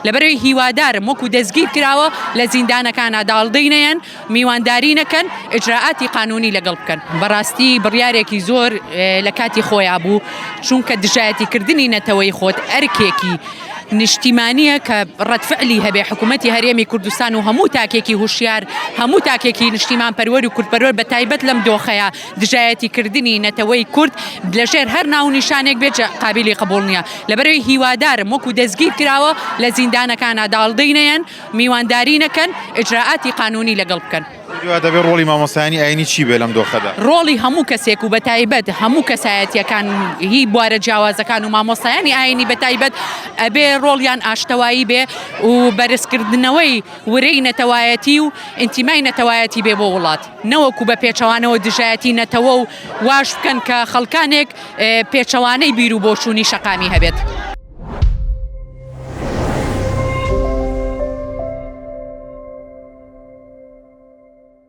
لەبەرەوەی هیوادارم وەکو دەستگیر کراوە لە زیندانەکانە داڵدەینەیەن میوانداری نەکەن ئجراعاتی قانونی لەگەڵ بکەن. بەڕاستی بڕیارێکی زۆر لە کاتی خۆیان بوو چونکە دژایەتیکردنی نەتەوەی خۆت ئەرکێکی نیشتیمانیە کە ڕەتفعلی هەبێ حکوومەتی هەرێمی کوردستان و هەموو تاکێکی هوشیار هەموو تاکێکی نیشتیمان پەروەر و کوردپەروەر بە تایبەت لەم دۆخەیە دژایەتیکردنی نەتەوەی کورد لەژێر هەر ناو نیشانێک بێت قابلی قبول نییە. لەبەرەوەی هیوادارم وەکو دەستگیر کراوە لە زیندانەکانە داڵدەینەیەن میوانداری نەکەن ئجراعاتی قانونی لەگەڵ بکەن. دەبێت ڕۆڵی مامۆستایانی ئاینی چی بێ لەم دۆخەدا؟ ڕۆڵی هەموو کەسێک و بە تایبەت هەموو کەسایەتیەکان هی بوارە جیاوازەکان و مامۆستایانی ئاینی بە تایبەت ئەبێ ڕۆڵیان ئاشتەوایی بێ و بەرزکردنەوەی ورەی نەتەوایەتی و ئینتیمای نەتەوایەتی بێ بۆ وڵات نەوەکو بە پێچەوانەوە دژایەتی نەتەوە و واش بکەن کە خەڵکانێک پێچەوانەی بیر و بۆچوونی شەقامی هەبێت.